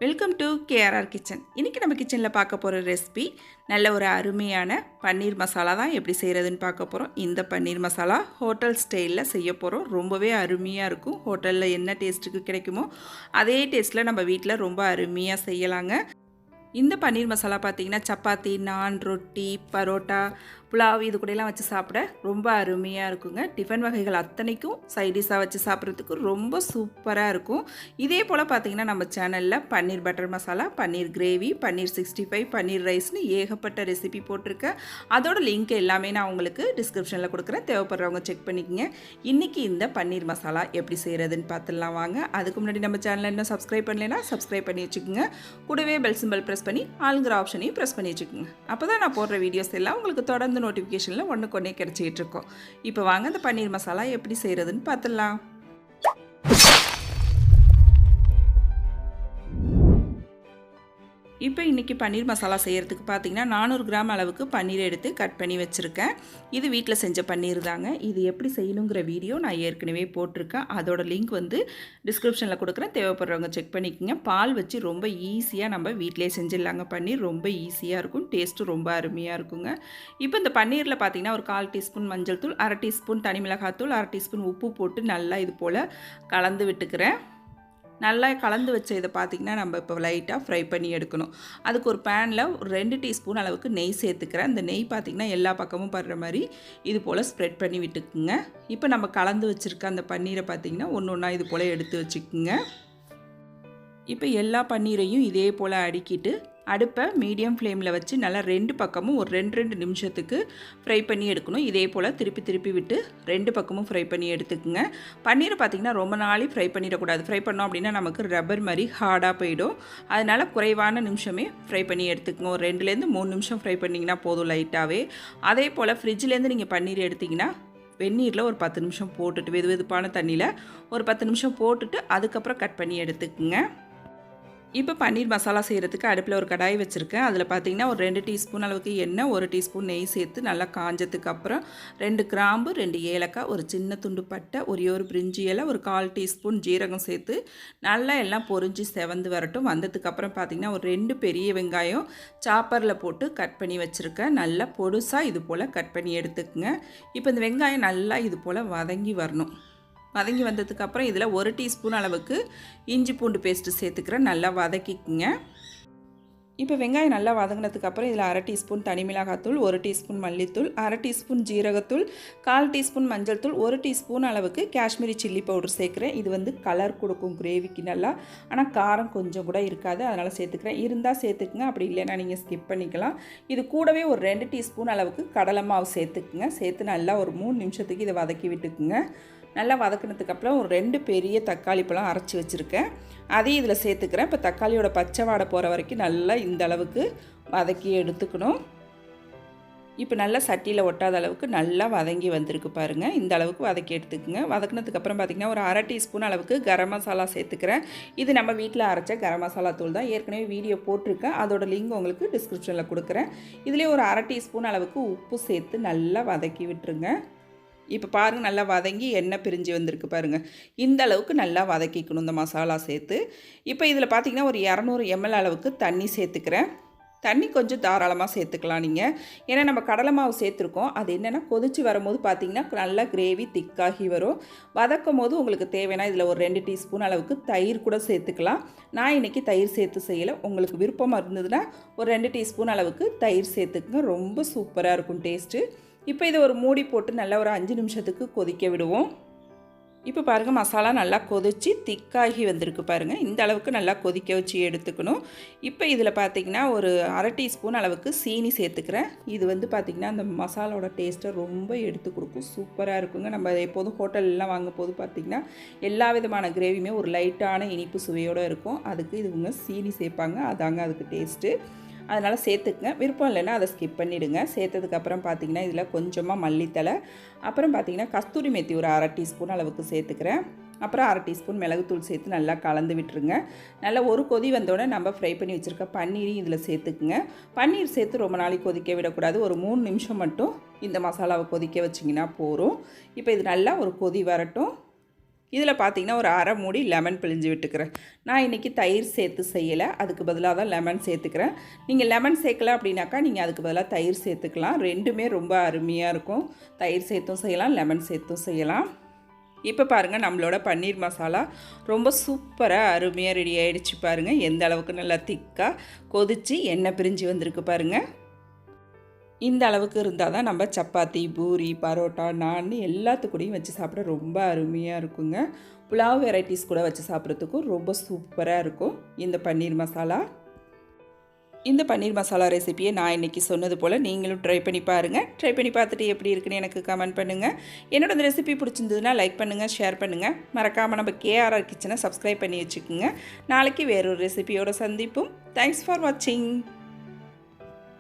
Welcome to KRR kitchen. இன்றைக்கி நம்ம கிச்சனில் பார்க்க போகிற ரெசிபி நல்ல ஒரு அருமையான பன்னீர் மசாலா தான் எப்படி செய்கிறதுன்னு பார்க்க போகிறோம். இந்த பன்னீர் மசாலா ஹோட்டல் ஸ்டைலில் செய்ய போகிறோம். ரொம்பவே அருமையாக இருக்கும். ஹோட்டலில் என்ன டேஸ்ட்டுக்கு கிடைக்குமோ அதே டேஸ்ட்டில் நம்ம வீட்டில் ரொம்ப அருமையாக செய்யலாங்க. இந்த பன்னீர் மசாலா பார்த்திங்கன்னா சப்பாத்தி, நான், ரொட்டி, பரோட்டா, புலாவ் இது கூடலாம் வச்சு சாப்பிட ரொம்ப அருமையாக இருக்குங்க. டிஃபன் வகைகள் அத்தனைக்கும் சைடிஷாக வச்சு சாப்பிட்றதுக்கு ரொம்ப சூப்பராக இருக்கும். இதே போல் பார்த்திங்கன்னா நம்ம சேனலில் பன்னீர் பட்டர் மசாலா, பன்னீர் கிரேவி, பன்னீர் 65, பன்னீர் ரைஸ்னு ஏகப்பட்ட ரெசிபி போட்டிருக்கேன். அதோட லிங்க் எல்லாமே நான் உங்களுக்கு டிஸ்கிரிப்ஷனில் கொடுக்குறேன். தேவைப்படுறவங்க செக் பண்ணிக்கோங்க. இன்றைக்கி இந்த பன்னீர் மசாலா எப்படி செய்கிறதுன்னு பார்த்துடலாம் வாங்க. அதுக்கு முன்னாடி நம்ம சேனலில் இன்னும் சப்ஸ்கிரைப் பண்ணலைன்னா சப்ஸ்கிரைப் பண்ணி வச்சுக்கோங்க. கூடவே பெல் சிம்பல் ப்ரெஸ் பண்ணி ஆளுங்கிற ஆப்ஷனையும் ப்ரெஸ் பண்ணி வச்சுக்கோங்க. அப்போ தான் நான் போடுற வீடியோஸ் எல்லாம் உங்களுக்கு தொடர்ந்து நோட்டிஃபிகேஷனில் ஒன்றுக்கொன்னே கிடச்சிக்கிட்டு இருக்கோம். இப்போ வாங்க இந்த பன்னீர் மசாலா எப்படி செய்கிறதுன்னு பார்த்துடலாம். இப்போ இன்றைக்கி பன்னீர் மசாலா செய்கிறதுக்கு பார்த்திங்கன்னா 400 கிராம் அளவுக்கு பன்னீர் எடுத்து கட் பண்ணி வச்சுருக்கேன். இது வீட்டில் செஞ்ச பன்னீர் தாங்க. இது எப்படி செய்யணுங்கிற வீடியோ நான் ஏற்கனவே போட்டிருக்கேன். அதோட லிங்க் வந்து டிஸ்கிரிப்ஷனில் கொடுக்குறேன். தேவைப்படுறவங்க செக் பண்ணிக்கோங்க. பால் வச்சு ரொம்ப ஈஸியாக நம்ம வீட்டிலே செஞ்சிடலாங்க. பன்னீர் ரொம்ப ஈஸியாக இருக்கும். டேஸ்ட்டும் ரொம்ப அருமையாக இருக்குங்க. இப்போ இந்த பன்னீரில் பார்த்திங்கன்னா ஒரு 1/4 டீஸ்பூன் மஞ்சள் தூள், 1/2 டீஸ்பூன் தனி மிளகாத்தூள், 1/2 டீஸ்பூன் உப்பு போட்டு நல்லா இது போல் கலந்து விட்டுக்கிறேன். நல்லா கலந்து வச்ச இதை பார்த்திங்கன்னா நம்ம இப்போ லைட்டாக ஃப்ரை பண்ணி எடுக்கணும். அதுக்கு ஒரு பேனில் ஒரு 2 டீஸ்பூன் அளவுக்கு நெய் சேர்த்துக்கிறேன். அந்த நெய் பார்த்திங்கன்னா எல்லா பக்கமும் படுற மாதிரி இது போல் ஸ்ப்ரெட் பண்ணி விட்டுக்குங்க. இப்போ நம்ம கலந்து வச்சுருக்க அந்த பன்னீரை பார்த்திங்கன்னா ஒன்று ஒன்றா இது போல் எடுத்து வச்சுக்குங்க. இப்போ எல்லா பன்னீரையும் இதே போல் அடுக்கிட்டு அடுப்பை மீடியம் ஃப்ளேமில் வச்சு நல்லா 2 பக்கமும் ஒரு 2 நிமிஷத்துக்கு ஃப்ரை பண்ணி எடுக்கணும். இதே போல் திருப்பி விட்டு 2 பக்கமும் ஃப்ரை பண்ணி எடுத்துக்குங்க. பன்னீரை பார்த்திங்கன்னா ரொம்ப நாளை ஃப்ரை பண்ணிடக்கூடாது. ஃப்ரை பண்ணோம் அப்படின்னா நமக்கு ரப்பர் மாதிரி ஹார்டாக போயிடும். அதனால் குறைவான நிமிஷமே ஃப்ரை பண்ணி எடுத்துக்குங்க. ஒரு 2லேருந்து 3 நிமிஷம் ஃப்ரை பண்ணிங்கன்னா போதும் லைட்டாகவே. அதே போல் ஃப்ரிட்ஜிலேருந்து நீங்கள் பன்னீர் எடுத்திங்கன்னா வெந்நீரில் ஒரு 10 நிமிஷம் போட்டுட்டு வெதுவெதுப்பான தண்ணியில் ஒரு 10 நிமிஷம் போட்டுட்டு அதுக்கப்புறம் கட் பண்ணி எடுத்துக்குங்க. இப்போ பன்னீர் மசாலா செய்கிறதுக்கு அடுப்பில் ஒரு கடாய் வச்சுருக்கேன். அதில் பார்த்திங்கன்னா ஒரு 2 டீஸ்பூன் அளவுக்கு எண்ணெய், 1 டீஸ்பூன் நெய் சேர்த்து நல்லா காஞ்சதுக்கு அப்புறம் 2 கிராம்பு, 2 ஏலக்காய், ஒரு சின்ன துண்டு பட்டை, ஒரு பிரிஞ்சி இலை, ஒரு 1/4 டீஸ்பூன் ஜீரகம் சேர்த்து நல்லா எல்லாம் பொரிஞ்சு செவந்து வரட்டும். வந்ததுக்கப்புறம் பார்த்திங்கன்னா ஒரு 2 பெரிய வெங்காயம் சாப்பரில் போட்டு கட் பண்ணி வச்சுருக்கேன். நல்லா பொடுசாக இது போல் கட் பண்ணி எடுத்துக்குங்க. இப்போ இந்த வெங்காயம் நல்லா இது போல் வதங்கி வரணும். வதங்கி வந்ததுக்கப்புறம் இதில் 1 டீஸ்பூன் அளவுக்கு இஞ்சி பூண்டு பேஸ்ட்டு சேர்த்துக்கிறேன். நல்லா வதக்கிக்குங்க. இப்போ வெங்காயம் நல்லா வதங்கினதுக்கப்புறம் இதில் 1/2 டீஸ்பூன் தனி மிளகாத்தூள், 1 டீஸ்பூன் மல்லித்தூள், 1/2 டீஸ்பூன் ஜீரகத்தூள், 1/4 டீஸ்பூன் மஞ்சள் தூள், 1 டீஸ்பூன் அளவுக்கு காஷ்மீரி சில்லி பவுடர் சேர்க்குறேன். இது வந்து கலர் கொடுக்கும் கிரேவிக்கு நல்லா. ஆனால் காரம் கொஞ்சம் கூட இருக்காது, அதனால் சேர்த்துக்கிறேன். இருந்தால் சேர்த்துக்குங்க, அப்படி இல்லைன்னா நீங்கள் ஸ்கிப் பண்ணிக்கலாம். இது கூடவே ஒரு 2 டீஸ்பூன் அளவுக்கு கடலை மாவு சேர்த்துக்குங்க. சேர்த்து நல்லா ஒரு 3 நிமிஷத்துக்கு இதை வதக்கி விட்டுக்குங்க. நல்லா வதக்கினதுக்கப்புறம் ஒரு 2 பெரிய தக்காளி பழம் அரைச்சி வச்சுருக்கேன். அதையும் இதில் சேர்த்துக்கிறேன். இப்போ தக்காளியோட பச்சை வாடை போகிற வரைக்கும் நல்லா இந்த அளவுக்கு வதக்கி எடுத்துக்கணும். இப்போ நல்லா சட்டியில் ஒட்டாத அளவுக்கு நல்லா வதங்கி வந்திருக்கு பாருங்கள். இந்த அளவுக்கு வதக்கி எடுத்துக்குங்க. வதக்கினதுக்கப்புறம் பார்த்திங்கன்னா ஒரு 1/2 டீஸ்பூன் அளவுக்கு கரம் மசாலா சேர்த்துக்கிறேன். இது நம்ம வீட்டில் அரைச்ச கரம் மசாலா தூள் தான். ஏற்கனவே வீடியோ போட்டிருக்கேன். அதோட லிங்க் உங்களுக்கு டிஸ்கிரிப்ஷனில் கொடுக்குறேன். இதுலேயே ஒரு 1/2 டீஸ்பூன் அளவுக்கு உப்பு சேர்த்து நல்லா வதக்கி விட்டுருங்க. இப்போ பாருங்கள், நல்லா வதங்கி எண்ணெய் பிரிஞ்சு வந்திருக்கு பாருங்கள். இந்த அளவுக்கு நல்லா வதக்கிக்கணும் இந்த மசாலா சேர்த்து. இப்போ இதில் பார்த்திங்கன்னா ஒரு 200 ml அளவுக்கு தண்ணி சேர்த்துக்கிறேன். தண்ணி கொஞ்சம் தாராளமாக சேர்த்துக்கலாம் நீங்கள். ஏன்னா நம்ம கடலை மாவு சேர்த்துருக்கோம். அது என்னென்னா கொதித்து வரும்போது பார்த்திங்கன்னா நல்லா கிரேவி திக்காகி வரும். வதக்கும் போது உங்களுக்கு தேவைன்னா இதில் ஒரு 2 டீஸ்பூன் அளவுக்கு தயிர் கூட சேர்த்துக்கலாம். நான் இன்றைக்கி தயிர் சேர்த்து செய்யலை. உங்களுக்கு விருப்பமாக இருந்ததுன்னா ஒரு 2 டீஸ்பூன் அளவுக்கு தயிர் சேர்த்துக்குங்க. ரொம்ப சூப்பராக இருக்கும் டேஸ்ட்டு. இப்போ இதை ஒரு மூடி போட்டு நல்லா ஒரு 5 நிமிஷத்துக்கு கொதிக்க விடுவோம். இப்போ பாருங்கள், மசாலா நல்லா கொதித்து திக்காகி வந்திருக்கு பாருங்கள். இந்த அளவுக்கு நல்லா கொதிக்க வச்சு எடுத்துக்கணும். இப்போ இதில் பார்த்திங்கன்னா ஒரு 1/2 டீஸ்பூன் அளவுக்கு சீனி சேர்த்துக்கிறேன். இது வந்து பார்த்திங்கன்னா அந்த மசாலாவோட டேஸ்ட்டை ரொம்ப எடுத்து கொடுக்கும். சூப்பராக இருக்குங்க. நம்ம எப்போதும் ஹோட்டல்லாம் வாங்கும் போது பார்த்திங்கன்னா எல்லா விதமான கிரேவியுமே ஒரு லைட்டான இனிப்பு சுவையோடு இருக்கும். அதுக்கு இதுங்க சீனி சேர்ப்பாங்க. அதாங்க அதுக்கு டேஸ்ட்டு. அதனால் சேர்த்துக்குங்க. விருப்பம் இல்லைன்னா அதை ஸ்கிப் பண்ணிவிடுங்க. சேர்த்ததுக்கப்புறம் பார்த்திங்கன்னா இதில் கொஞ்சமாக மல்லித்தலை, அப்புறம் பார்த்திங்கன்னா கஸ்தூரி மேத்தி ஒரு 1/2 டீஸ்பூன் அளவுக்கு சேர்த்துக்கிறேன். அப்புறம் 1/2 டீஸ்பூன் மிளகுத்தூள் சேர்த்து நல்லா கலந்து விட்டுருங்க. நல்லா ஒரு கொதி வந்தோடனே நம்ம ஃப்ரை பண்ணி வச்சுருக்க பன்னீரையும் இதில் சேர்த்துக்குங்க. பன்னீர் சேர்த்து ரொம்ப நாளைக்கு கொதிக்க விடக்கூடாது. ஒரு 3 நிமிஷம் மட்டும் இந்த மசாலாவை கொதிக்க வச்சிங்கன்னா போதும். இப்போ இது நல்லா ஒரு கொதி வரட்டும். இதில் பார்த்திங்கன்னா ஒரு அரை மூடி லெமன் பிழிஞ்சு விட்டுக்கிறேன். நான் இன்றைக்கி தயிர் சேர்த்து செய்யலை, அதுக்கு பதிலாக தான் லெமன் சேர்த்துக்கிறேன். நீங்கள் லெமன் சேர்க்கல அப்படின்னாக்கா நீங்கள் அதுக்கு பதிலாக தயிர் சேர்த்துக்கலாம். ரெண்டுமே ரொம்ப அருமையாக இருக்கும். தயிர் சேர்த்தும் செய்யலாம், லெமன் சேர்த்தும் செய்யலாம். இப்போ பாருங்கள், நம்மளோட பன்னீர் மசாலா ரொம்ப சூப்பராக அருமையாக ரெடி ஆகிடுச்சு. பாருங்கள் எந்த அளவுக்கு நல்லா திக்காக கொதித்து எண்ணெய் பிரிஞ்சு வந்திருக்கு பாருங்கள். இந்த அளவுக்கு இருந்தால் தான் நம்ம சப்பாத்தி, பூரி, பரோட்டா, நான் எல்லாத்துக்கூடையும் வச்சு சாப்பிட ரொம்ப அருமையாக இருக்குங்க. புலாவ் வெரைட்டிஸ் கூட வச்சு சாப்பிட்றதுக்கும் ரொம்ப சூப்பராக இருக்கும் இந்த பன்னீர் மசாலா. இந்த பன்னீர் மசாலா ரெசிப்பியை நான் இன்றைக்கி சொன்னது போல் நீங்களும் ட்ரை பண்ணி பாருங்கள். ட்ரை பண்ணி பார்த்துட்டு எப்படி இருக்குன்னு எனக்கு கமெண்ட் பண்ணுங்கள். என்னோட இந்த ரெசிபி பிடிச்சிருந்ததுன்னா லைக் பண்ணுங்கள், ஷேர் பண்ணுங்கள். மறக்காமல் நம்ம KRR கிச்சனை சப்ஸ்கிரைப் பண்ணி வச்சுக்கோங்க. நாளைக்கு வேறொரு ரெசிபியோட சந்திப்போம். தேங்க்ஸ் ஃபார் வாட்சிங்.